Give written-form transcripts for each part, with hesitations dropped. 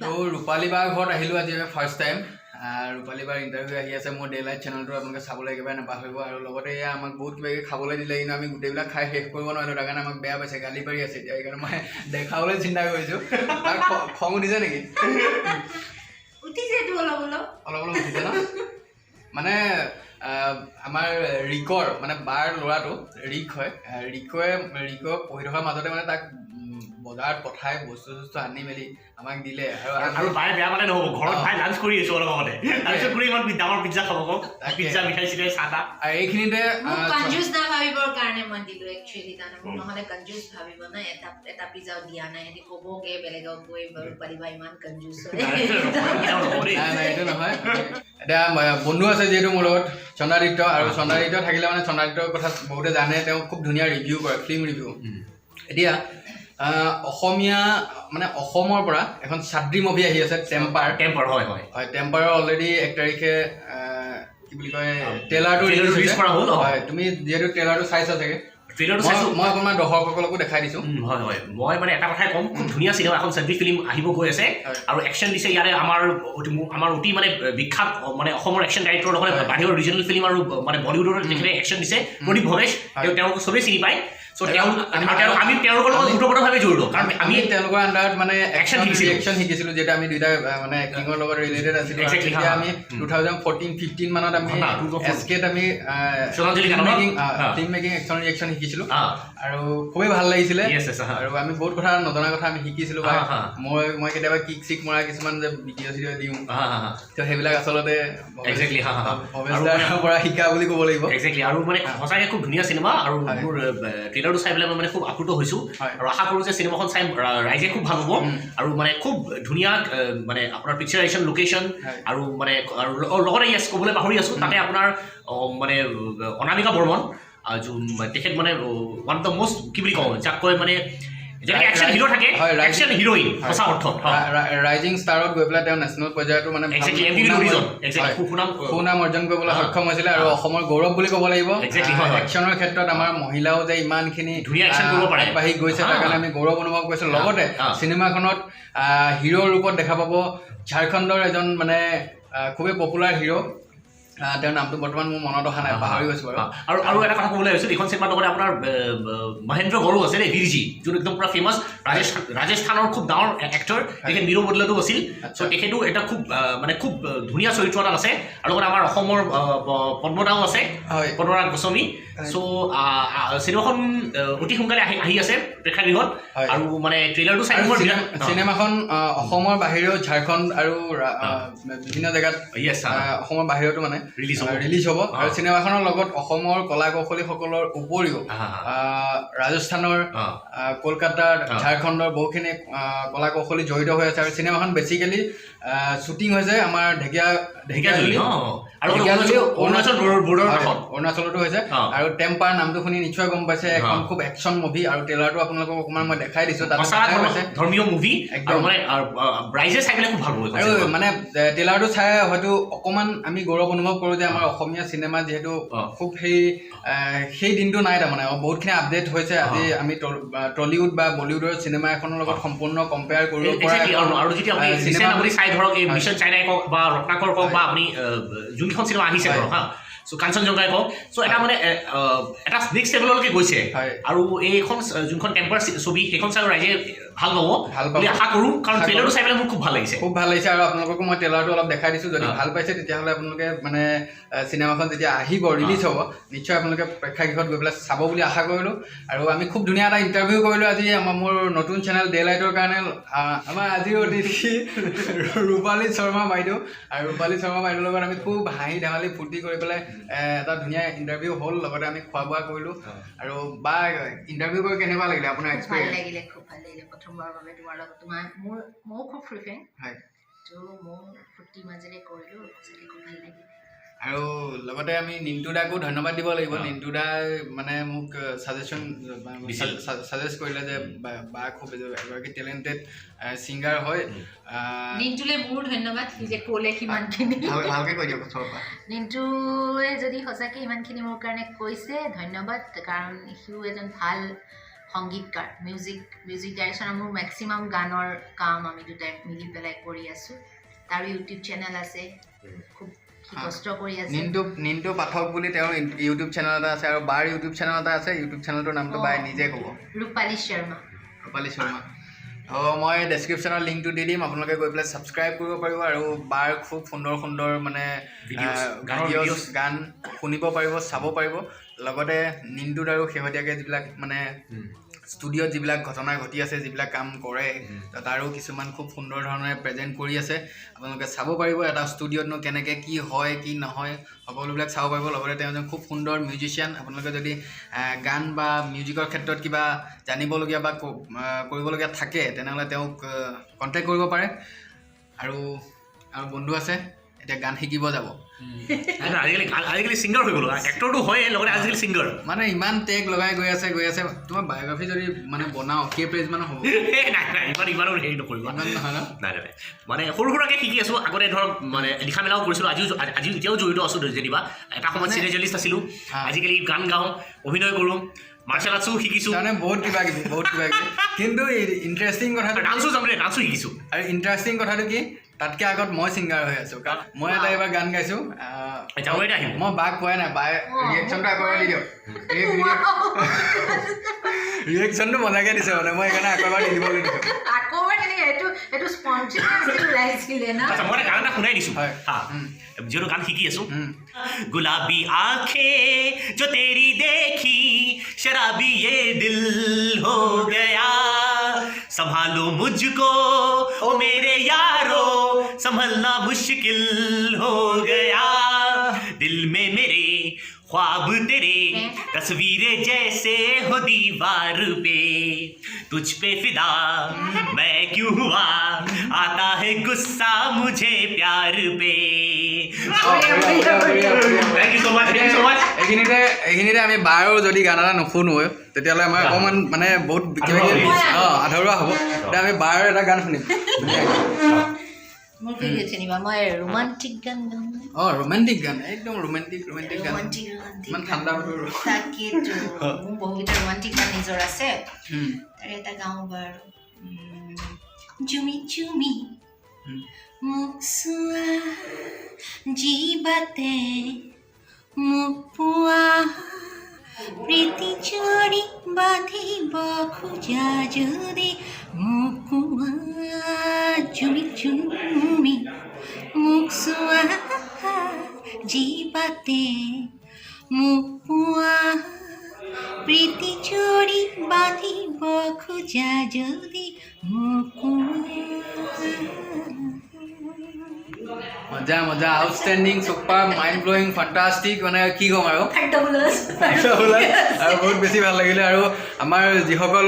তো ৰূপালী বাৰ ঘৰত আহিলোঁ আজি আমি ফাৰ্ষ্ট টাইম ৰূপালী বাৰ ইণ্টাৰভিউ আহি আছে মোৰ ডেইলাইট চেনেলটো আপোনালোকে চাবলৈ একেবাৰে নাপাহৰিব আৰু লগতে এয়া আমাক বহুত কিবা কিবি খাবলৈ দিলে কিন্তু আমি গোটেইবিলাক খাই শেষ কৰিব নোৱাৰিলোঁ তাৰ কাৰণে আমাক বেয়া পাইছে গালি পাৰি আছে এতিয়া সেইকাৰণে মই দেখাবলৈ চিন্তা কৰিছোঁ খং উঠিছে নেকি অলপ অলপ উঠিছে ন মানে আমাৰ ৰিকৰ মানে বাৰ ল'ৰাটো ৰিক হয় ৰিকক পঢ়ি থকাৰ মাজতে মানে তাক বজাৰত পঠাই বস্তু আনি মেলি আমাক দিলে আৰু বাৰে বেয়া মানে নহ'ব ঘৰত ভাই লাঞ্চ কৰি আছোঁ অলপ আগতে তাৰপিছত কৰি ইমান ডাঙৰ পিজ্জা খাব কওক পিজ্জা মিঠাই চিঠাই চাহ তাহ আৰু এইখিনিতে কনজুচ না ভাবিবৰ কাৰণে মই দিলোঁ একচুৱেলি তাৰমানে মোক নহ'লে কনজুচ ভাবিব না এটা পিজ্জাও দিয়া নাই সিহঁতি ক'বগে বেলেগক গৈ পাৰিবা ইমান কনজুচ হয় নাই এইটো নহয় এতিয়া বন্ধু আছে যিহেতু মোৰ লগত চন্দ্ৰাদিত্য আৰু চন্দ্ৰাদিত্য থাকিলে মানে চন্দ্ৰাদিত্যৰ কথা বহুতে জানে তেওঁ খুব ধুনীয়া ৰিভিউ কৰে ফিল্ম ৰিভিউ এতিয়া অসমীয়া মানে অসমৰ পৰা এখন সাদ্ৰী মুভি আহি আছে টেম্পাৰ হয় টেম্পাৰৰ অলৰেডি 1 তাৰিখে কি বুলি কয় ট্ৰেইলাৰটো ৰিলিজ কৰা হ'ল হয় তুমি যিহেতু ট্ৰেইলাৰটো চাইছা চাগে মই অকণমান দৰ্শকসকলকো দেখাই দিছোঁ হয় মই মানে এটা কথাই ক'ম খুব ধুনীয়া চিনেমা এখন সাদ্ৰী ফিল্ম আহিব গৈ আছে আৰু একশ্যন দিছে ইয়াৰে আমাৰ অতি মানে বিখ্যাত মানে অসমৰ একশ্যন ডাইৰেক্টৰ লগত বাহিৰৰ ৰিজনেল ফিল্ম আৰু মানে বলিউডৰ যিখিনি একশ্যন দিছে প্ৰদীপ ভৱেশ তেওঁলোক চবেই চিনি পায় চ' আমি তেওঁলোকৰ লগত ওতঃপ্ৰোতভাৱে জড়িত কাৰণ আমি তেওঁলোকৰ আণ্ডাৰত মানে একশ্যন শিকিছিলোঁ যিহেতু আমি দুইটা মানে এক্টিঙৰ লগত ৰিলেটেড আছিলোঁ তেতিয়া আমি 2014-15 মানত আমি এছকেত আমি ফিল্ম মেকিং একশ্যন শিকিছিলোঁ আৰু খুবেই ভাল লাগিছিলে আৰু আমি বহুত কথা নজনা কথা আমি শিকিছিলোঁ বা মই কেতিয়াবা কিক চিক মৰা কিছুমান যে ভিডিঅ' চিডিঅ' দিওঁ তো সেইবিলাক আচলতে পৰা শিকা বুলি ক'ব লাগিব আৰু মানে সঁচাকৈ খুব ধুনীয়া চিনেমা আৰু মোৰ ট্ৰেইলাৰটো চাই পেলাই মই মানে খুব আপ্লুত হৈছোঁ আৰু আশা কৰোঁ যে চিনেমাখন চাই ৰাইজে খুব ভাল হ'ব আৰু মানে খুব ধুনীয়া মানে আপোনাৰ পিকচাৰেশ্যন লোকেশ্যন আৰু মানে লগতে ইয়াছ ক'বলৈ পাহৰি আছোঁ তাতে আপোনাৰ মানে অনামিকা বৰ্মন তেখেত মানে ওৱান অফ দ্য মষ্ট কি বুলি কওঁ যাক কয় মানে যেনেকৈ একশ্যন হিৰো থাকে একশ্যন হিৰ'ইন সঁচা অৰ্থত ৰাইজিং ষ্টাৰত গৈ পেলাই তেওঁ নেশ্যনেল পৰ্যায়তো মানে সুনাম অৰ্জন কৰিবলৈ সক্ষম হৈছিলে আৰু অসমৰ গৌৰৱ বুলি ক'ব লাগিব একশ্যনৰ ক্ষেত্ৰত আমাৰ মহিলাও যে ইমানখিনি আগবাঢ়ি গৈছে তাৰ কাৰণে আমি গৌৰৱ অনুভৱ কৰিছোঁ লগতে চিনেমাখনত হিৰোৰ ৰূপত দেখা পাব ঝাৰখণ্ডৰ এজন মানে খুবেই পপুলাৰ হিৰো তেওঁৰ নামটো বৰ্তমান মোৰ মনত অহা নাই পাহৰি গৈছোঁ বাৰু আৰু এটা কথা ক'বলৈ গৈছোঁ এইখন চিনেমাৰ লগতে আপোনাৰ মহেন্দ্ৰ গৌড়ো আছে দেই ভিৰজি যোন একদম পুৰা ফেমাছ ৰাজস্থানৰ খুব ডাঙৰ এক্টৰ তেখেত মিৰো বদলাটো আছিল চ' তেখেতো এটা খুব মানে খুব ধুনীয়া চৰিত্ৰ এটাত আছে আৰু লগতে আমাৰ অসমৰ পদ্মদাও আছে পদ্মনাথ গোস্বামী চ' চিনেমাখন অতি সোনকালে আহি আছে প্ৰেক্ষাগৃহত আৰু মানে ট্ৰেইলাৰটো চাই চিনেমাখন অসমৰ বাহিৰেও ঝাৰখণ্ড আৰু বিভিন্ন জেগাত অসমৰ বাহিৰতো মানে ৰিলিজ হ'ব আৰু চিনেমাখনৰ লগত অসমৰ কলা কৌশলীসকলৰ উপৰিও ৰাজস্থানৰ কলকাতাৰ ঝাৰখণ্ডৰ বহুখিনি কলা কৌশলী জড়িত হৈ আছে আৰু চিনেমাখন বেচিকেলি শ্বুটিং হৈছে আমাৰ ঢেকীয়াজুলি অৰুণাচলতো হৈছে আৰু টেম্পাৰ নামটো শুনি নিশ্চয় গম পাইছে এখন খুব একশ্যন মুভি আৰু ট্ৰেইলাৰটো আপোনালোকক অকণমান মই দেখাই দিছোঁ তাত ধৰ্মীয় মুভি একদম মানে ৰাইজে চাই পেলাই খুব ভাল পাব আৰু মানে ট্ৰেইলাৰটো চাই হয়তো অকণমান আমি গৌৰৱ অনুভৱ কৰোঁ যে আমাৰ অসমীয়া চিনেমা যিহেতু খুব সেই দিনটো নাই তাৰমানে বহুতখিনি আপডেট হৈছে আজি আমি টলিউড বা বলিউডৰ চিনেমা এখনৰ লগত সম্পূৰ্ণ কম্পেয়াৰ কৰিব পৰা আৰু যেতিয়া আপুনি চিনেমা আপুনি চাই ধৰক এই মিছন চাইনাই কওক বা ৰত্নাকৰ কওক বা আপুনি যোনখন চিনেমা আহিছে ধৰক হা চ' কাঞ্চনজংঘাই কওক চ' এটা মানে এটা নেক্সট লেভেললৈকে গৈছে আৰু এইখন যোনখন টেম্পাৰ ছবি সেইখন চাই ৰাইজে ভাল পাব বুলি আশা কৰোঁ কাৰণ ট্ৰেইলাৰটো চাই পেলাই মোৰ খুব ভাল লাগিছে আৰু আপোনালোককো মই ট্ৰেইলাৰটো অলপ দেখাই দিছোঁ যদি ভাল পাইছে তেতিয়াহ'লে আপোনালোকে মানে চিনেমাখন যেতিয়া আহিব ৰিলিজ হ'ব নিশ্চয় আপোনালোকে প্ৰেক্ষাগৃহত গৈ পেলাই চাব বুলি আশা কৰিলোঁ আৰু আমি খুব ধুনীয়া এটা ইণ্টাৰভিউ কৰিলোঁ আজি মোৰ নতুন চেনেল ডেইলাইটৰ কাৰণে আমাৰ আজিৰ অতিথি ৰূপালী শৰ্মা বাইদেউ আৰু ৰূপালী শৰ্মা বাইদেউৰ লগত আমি খুব হাঁহি ধেমালি ফূৰ্তি কৰি পেলাই এটা ধুনীয়া ইণ্টাৰভিউ হ'ল লগতে আমি খোৱা বোৱা কৰিলোঁ আৰু বা ইণ্টাৰভিউ কৰি কেনেকুৱা লাগিলে আপোনাৰ এক্সপিৰিয়েঞ্চ খুব ভাল লাগিলে প্ৰথমবাৰৰ বাবে তোমাৰ লগত ময়ো খুব ফ্ৰী ফ্ৰেণ্ড হয় তো মই ফূৰ্তি মাজেৰে কৰিলোঁ সঁচাকৈ খুব ভাল লাগিলে আৰু লগতে আমি নিন্টুদাকো ধন্যবাদ দিব লাগিব নিন্টুদাই মানে মোক ছাজেষ্ট কৰিলে যে বা খুব এগৰাকী টেলেণ্টেড ছিংগাৰ হয় নিন্টুলে মোৰ ধন্যবাদ সি যে ক'লে সিমানখিনি ভালকৈ কৈ দিয়ক নিন্টুৱে যদি সঁচাকৈ ইমানখিনি মোৰ কাৰণে কৈছে ধন্যবাদ কাৰণ সিও এজন ভাল সংগীতকাৰ মিউজিক ডাইৰেকশ্যন মোৰ মেক্সিমাম গানৰ কাম আমি দুটাই মিলি পেলাই কৰি আছোঁ তাৰো ইউটিউব চেনেল আছে খুব কষ্ট কৰি আছে নিন্তু পাঠক বুলি তেওঁৰ ইউটিউব চেনেল এটা আছে আৰু বাৰ ইউটিউব চেনেল এটা আছে ইউটিউব চেনেলটোৰ নামটো বাই নিজে ক'ব ৰূপালী শৰ্মা মই ডেছক্ৰিপশ্যনৰ লিংকটো দি দিম আপোনালোকে গৈ পেলাই ছাবস্ক্ৰাইব কৰিব পাৰিব আৰু বাৰ খুব সুন্দৰ মানে ভিডিঅ'জ গান শুনিব পাৰিব চাব পাৰিব লগতে নিন্তুত আৰু শেহতীয়াকৈ যিবিলাক মানে ষ্টুডিঅ'ত যিবিলাক ঘটনা ঘটি আছে যিবিলাক কাম কৰে তাৰো কিছুমান খুব সুন্দৰ ধৰণে প্ৰেজেণ্ট কৰি আছে আপোনালোকে চাব পাৰিব এটা ষ্টুডিঅ'তনো কেনেকৈ কি হয় কি নহয় সকলোবিলাক চাব পাৰিব লগতে তেওঁ এজন খুব সুন্দৰ মিউজিচিয়ান আপোনালোকে যদি গান বা মিউজিকৰ ক্ষেত্ৰত কিবা জানিবলগীয়া বা কৰিবলগীয়া থাকে তেনেহ'লে তেওঁক কণ্টেক্ট কৰিব পাৰে আৰু বন্ধু আছে এতিয়া গান শিকিব যাব আজিকালি সিংগাৰ হৈ গ'লো এক্টৰটো হয় লগতে আজিকালি সিংগাৰ মানে ইমান টেগ লগাই গৈ আছে তোমাৰ বায়োগ্ৰাফি যদি মানে বনাওঁ সেই পেজ মানে হ'ব ইমানো হেৰি নকৰিব নাই মানে সৰু সুৰাকৈ শিকি আছোঁ আগতে ধৰক মানে লিখা মেলাও কৰিছিলোঁ আজিও এতিয়াও জড়িত আছোঁ যেনিবা এটা সময়ত চিনে জাৰ্নেলিষ্ট আছিলোঁ আজিকালি গান গাওঁ অভিনয় কৰোঁ মাৰ্চেল আৰ্টছো শিকিছোঁ মানে বহুত কিবা কিবি কিন্তু ইণ্টাৰেষ্টিং কথাটো ডান্সো শিকিছোঁ আৰু ইণ্টাৰেষ্টিং কথাটো কি তাতকৈ আগত মই ছিংগাৰ হৈ আছোঁ কাৰণ মই এটা এইবাৰ গান গাইছোঁ মই বাক কোৱাই নাই বাই ৰিয়েকশ্যনটো আকৌ দি দিয়ক ৰিয়েকশ্যনটো মজাকৈ দিছে মানে মই সেইকাৰণে আকৌ এবাৰ দি দিবলৈ দিছোঁ মই গান এটা শুনাই দিছোঁ যিহেতু গান শিকি আছোঁ গুলাবী আঁখে जो तेरी देखी शराबी ये दिल हो गया संभालो मुझको ओ मेरे यारो संभलना मुश्किल हो गया दिल में मेरे ख्वाब तेरे तस्वीरें जैसे हो दीवार पे तुझ पे फिदा मैं क्यों हुआ आता है गुस्सा मुझे प्यार पे थैंक यू सो मच এইখিনিতে আমি বাৰো যদি গান এটা নুশুনোৱে তেতিয়াহ'লে আমাৰ অকণমান মানে বহুত কিবা কিবি আধৰুৱা হ'ব তেতিয়া আমি বাৰ এটা গান শুনিম ৰোমান্টিক গান ৰোমান্টিক গান একদম ৰোমান্টিক গান ইমান ঠাণ্ডা বতৰ তাকেতো মোৰ বহুকেইটা ৰোমান্টিক গান নিজৰ আছে তাৰে এটা গাওঁ বাৰু জুমি জুমি মোক চোৱা জীৱাতে মোক পোৱা প্ৰীতি চৰি বান্ধিব খোজা যদি মোক পোৱা জুমি জুমি মোক চোৱা জীৱাতে মোক পোৱা প্ৰীতি চৰি বান্ধিব খোজা যদি মোক মজা outstanding super mind blowing fantastic মানে কি ক'ম আৰু বহুত বেছি ভাল লাগিলে আৰু আমাৰ যিসকল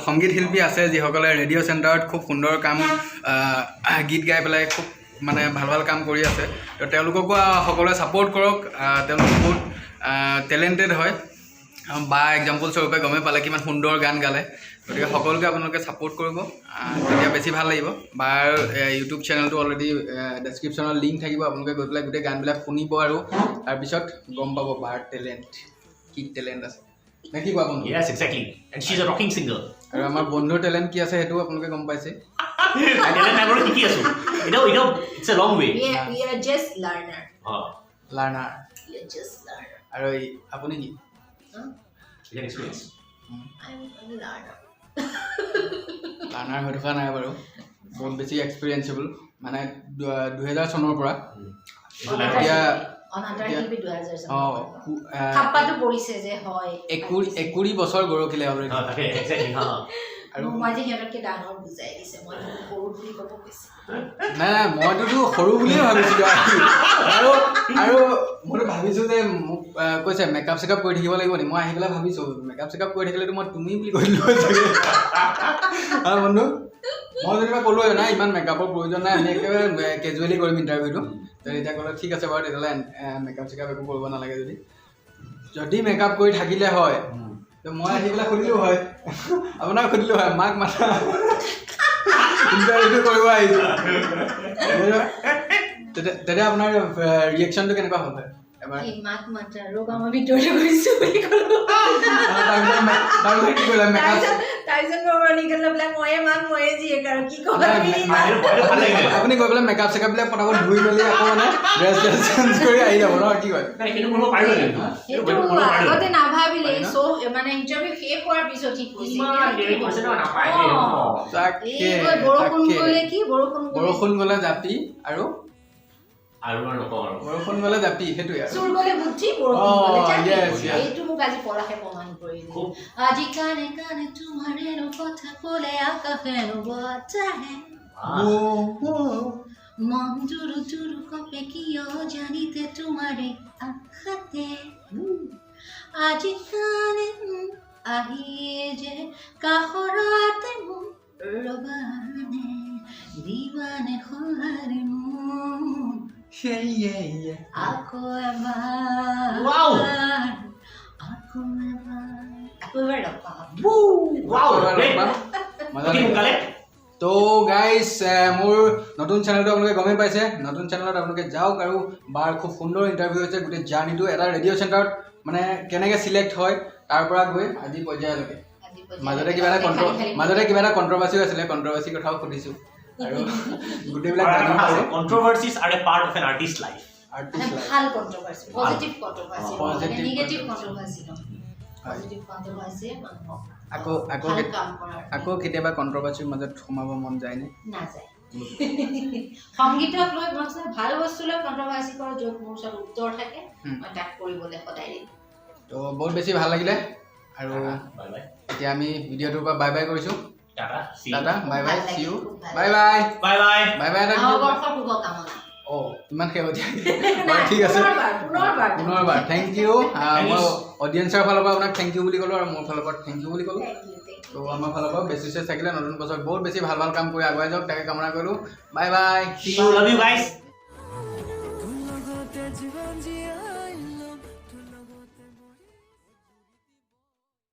সংগীত শিল্পী আছে যিসকলে ৰেডিঅ' চেণ্টাৰত খুব সুন্দৰ কাম গীত গাই পেলাই খুব মানে ভাল কাম কৰি আছে তো তেওঁলোককো সকলোৱে ছাপোৰ্ট কৰক তেওঁলোক বহুত টেলেণ্টেড হয় বা এক্সাম্পল স্বৰূপে গমেই পালে কিমান সুন্দৰ গান গালে গতিকে সকলোকে আপোনালোকে ছাপোৰ্ট কৰিব তেতিয়া বেছি ভাল লাগিব বাৰ ইউটিউব চেনেলটো অলৰেডি ডেছক্ৰিপশ্যনৰ লিংক থাকিব আপোনালোকে গৈ পেলাই গোটেই গানবিলাক শুনিব আৰু তাৰপিছত গম পাব বাৰ কি টেলেণ্ট আছে নে কি কোৱা বন্ধু Yes, exactly. And she's a rocking singer. আৰু আমাৰ বন্ধুৰ টেলেণ্ট কি আছে সেইটো আপোনালোকে গম পাইছে It's a long way. We are just learner. Learner We are just learner. আৰু আপুনি কি Experience. I'm a learner. Learner হৈ থকা নাই বাৰু বহুত বেছি এক্সপিৰিয়েঞ্চেবল মানে 2000 চনৰ পৰা এতিয়া একুৰি বছৰ গৰকিলে আৰু মই যে সিহঁতকে ডাঙৰ বুজাই দিছে মই সৰু বুলি ক'ব কৈছে নাই মইতো সৰু বুলিয়ে ভাবিছিলোঁ আৰু মইতো ভাবিছোঁ যে মোক কৈছে মেকআপ চেকআপ কৰি থাকিব লাগিব নি মই আহি পেলাই ভাবিছোঁ মেকআপ চেকআপ কৰি থাকিলেতো মই তুমি বুলি কৈ দিলোঁ চাগে বন্ধু মই যেনিবা ক'লোঁ নাই ইমান মেকআপৰ প্ৰয়োজন নাই আমি একেবাৰে কেজুৱেলি কৰিম ইণ্টাৰভিউটো তেতিয়া ক'লে ঠিক আছে বাৰু তেতিয়াহ'লে মেকআপ চেকআপ একো কৰিব নালাগে যদি মেকআপ কৰি থাকিলে হয় মই আহি পেলাই সুধিলোঁ হয় আপোনাক সুধিলোঁ হয় মাক মাতা ইণ্টাৰভিউটো কৰিব আহিছোঁ তেতিয়া আপোনাৰ ৰিয়েকশ্যনটো কেনেকুৱা হ'ল হয় এবাৰ কি মাত মাত্ৰা ৰবা মই ভিতৰলৈ গৈছো বুলি ক'লো তাৰপিছত কি কৰিলা মেকআপ তাৰপিছত মই নিকল বোলে ময়ে মাক ময়ে জীয়েক আৰু কি ক'বা আপুনি গৈ পেলাই মেকআপ চেকআপ বিলাক পটাপট ধুই মেলি আকৌ মানে ড্ৰেছ চেঞ্জ কৰি আহি যাব ন কি কয় আগতে নাভাবিলে মানে ইণ্টাৰভিউ শেষ হোৱাৰ পিছত ঠিক বৰষুণ গ'লে জাপি আৰু বৰষুণ গ'লে জাপি সেইটোৱে চুৰ গ'লে বুদ্ধি বৰষুণ গ'লে জাপি এইটো মোক আজি পলাশে প্ৰমাণ কৰিলে আজি কানে কানে তোমাৰে কথা ক'লে আকাশে বতাহে মন জুৰু জুৰু কপে কিয় জানিতে তোমাৰে আশাতে আজি কানে আহিয়ে যে কাষৰতে মোক ৰবানে দিৱানে সহাৰে মোক আকৌ এবাৰ তো গাইজ মোৰ নতুন চেনেলটো আপোনালোকে গমেই পাইছে নতুন চেনেলত আপোনালোকে যাওক আৰু বাৰ খুব সুন্দৰ ইণ্টাৰভিউ হৈছে গোটেই জাৰ্ণিটো এটা ৰেডিঅ' চেণ্টাৰত মানে কেনেকৈ চিলেক্ট হয় তাৰ পৰা গৈ আজি পৰ্যায়লৈকে মাজতে কিবা এটা কণ্ট্ৰভাৰ্চিও আছিলে কণ্ট্ৰভাৰ্চি কথাও সুধিছোঁ আৰু গোটেইবিলাক controversies are a part of an artist life ভাল কণ্ট্ৰভাৰ্চি পজিটিভ কণ্ট্ৰভাৰ্চি মানে নিগেটিভ কণ্ট্ৰভাৰ্চি নহয় পজিটিভ কণ্ট্ৰভাৰ্চি মানুহক আকৌ কেতিয়াবা কণ্ট্ৰভাৰ্চিৰ মাজত সোমাব মন যায়নে নাযায় সংগীতক লৈ ভাল বস্তু লৈ কণ্ট্ৰভাৰ্চি কৰা য'ত মোৰ ওচৰত উত্তৰ থাকে মই তাক কৰিবলৈ সদায় ৰেডি তো বহুত বেছি ভাল লাগিলে আৰু এতিয়া আমি ভিডিঅ'টোৰ পৰা বাই বাই কৰিছোঁ tata bye bye see you bye bye bye bye bye bye শুভকামনা ইমান শেহতীয়া ঠিক আছে পুনৰবাৰ থেংক ইউ মই অডিয়েঞ্চৰ ফালৰ পৰা আপোনাক থেংক ইউ বুলি ক'লোঁ আৰু মোৰ ফালৰ পৰা থেংক ইউ বুলি ক'লোঁ তো আমাৰ ফালৰ পৰা বেছি চেষ্টা থাকিলে নতুন বছৰত বহুত বেছি ভাল ভাল কাম কৰি আগুৱাই যাওক তাকে কামনা কৰিলোঁ bye bye See you, love you guys.